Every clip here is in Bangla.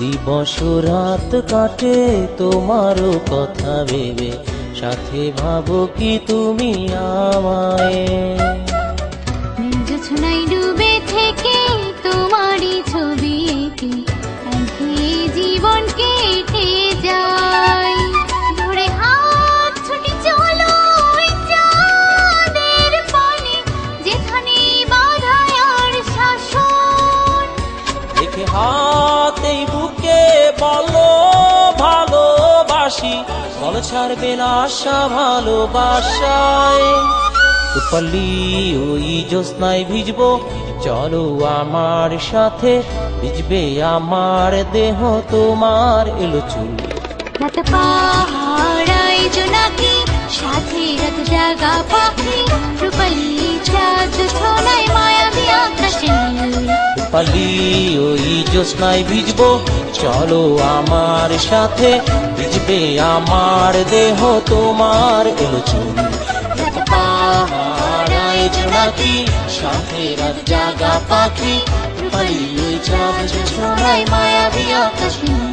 দিবস রাত কাটে তোমারও কথা ভেবে, সাথে ভাবো কি তুমি আমায়। জোছনায় ডুবে থেকে তোমারই ছবি এঁকে জীবন কেটে যায়। ধরে হাত ছুটি চলো ওই চাঁদের পানে, যেখানে বাধায় আর শাসন। রেখে হাত এই বুকে বলো ভালোবাসি, বল ছাড়বে না আশা ভালোবাসায়। রূপালি ওই জ্যোৎস্নায় ভিজবো, চলো আমার সাথে, ভিজবে আমার দেহ তোমার এলো চুল। রাত পাহাড়ায় জোনাকি, সাথে রাত জাগা পাখি, রূপালি চাঁদ ছোনায় মায়াবী আকাশে নীল। রূপালি ওই জ্যোৎস্নায় ভিজবো, চলো আমার সাথে, ভিজবে আমার দেহ তোমার এলো চুল। রাত পাহাড়ায় জোনাকি, সাথে রাত জাগা পাখি, রূপালি ওই চাঁদ ছোনায় মায়াবী আকাশে নীল।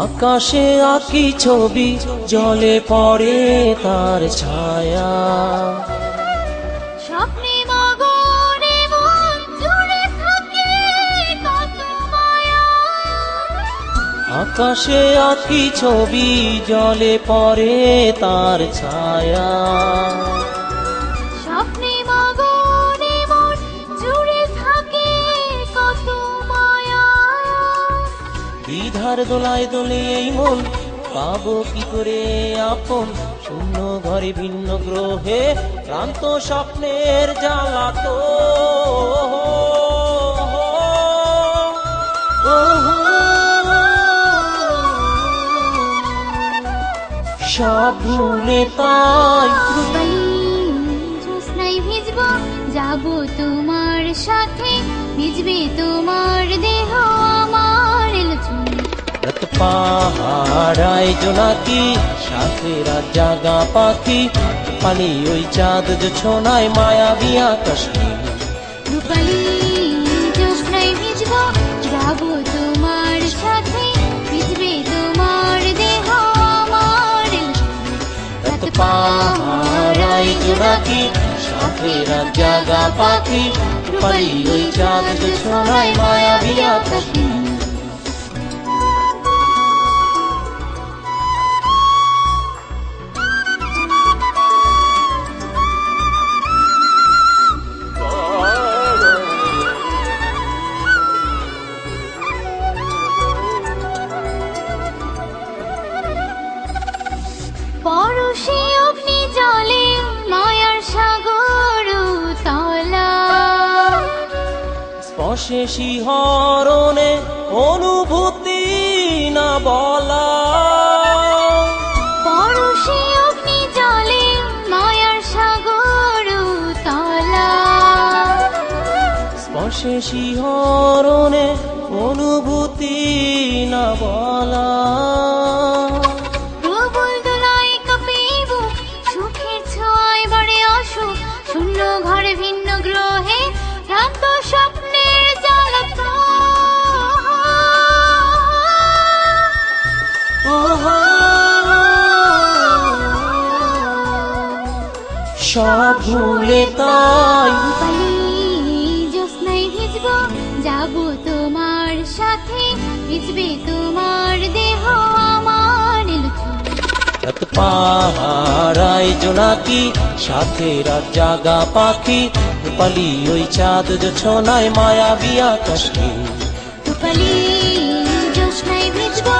আকাশে আঁকি ছবি, জলে পড়ে তার ছায়া। স্বপ্নে মগনে মন জুড়ে থাকে কত মায়া। আকাশে আঁকি ছবি, জলে পড়ে তার ছায়া। স্বপ্নে মগনে মন জুড়ে থাকে কত মায়া। বিধার দোলায় দোলে এই মন, পাবো কি করে আপন, শূন্য ঘরে ভিন্ন গ্রহে ক্লান্ত স্বপ্নের জ্বালা তো। সব ভুলে তাই রূপালি জ্যোৎস্নায় ভিজবো, যাবো তোমার সাথে, ভিজবে তোমার দেহ আমার এলো চুল। রাত পাহাড়ায় জোনাকি, সাথে রাত জাগা পাখি, পানি ওই চাঁদ ছোনায় মায়াবী আকাশ নীল। রূপালি জ্যোৎস্নায় ভিজবো, যাবো তোমার সাথে, ভিজবে তোমার দেহ আমার এলো চুল। রাত পাহাড়ায় জোনাকি, সাথে রাত জাগা পাখি, পানি ওই চাঁদ ছোনায় মায়াবী আকাশ নীল। পরশে অগ্নি জলে মায়ার সাগর তলা। স্পর্শে শিহরণে অনুভূতি না বলা। পরশে অগ্নি জলে মায়ার সাগর তলা। স্পর্শে শিহরণে অনুভূতি না বলা। প্রবল দোলায় কাঁপে বুক, সুখের ছোঁয়ায় বাড়ে অসুখ, শূন্য ঘরে ভিন্ন গ্রহে ভ্রান্ত স্বপ্নের জ্বালাতন। সব ভুলে তাই রূপালি জ্যোৎস্নায় ভিজবো, যাবো তোমার সাথে, ভিজবে তোমার দেহ আমার এলো চুল। রাত পাহাড়ায় জোনাকি, সাথে রাত জাগা পাখি, রূপালি ওই চাঁদ ছোনায় মায়াবী আকাশ নীল। রূপালি জ্যোৎস্নায় ভিজবো,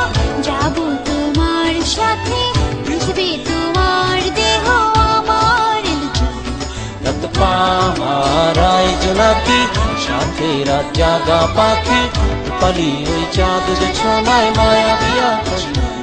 যাবো তোমার সাথে, ভিজবে তোমার দেহ আমার এলো চুল। রাত পাহাড়ায় জোনাকি, সাথে রাত জাগা পাখি, রূপালি ওই চাঁদ ছোনায় মায়াবী আকাশ নীল।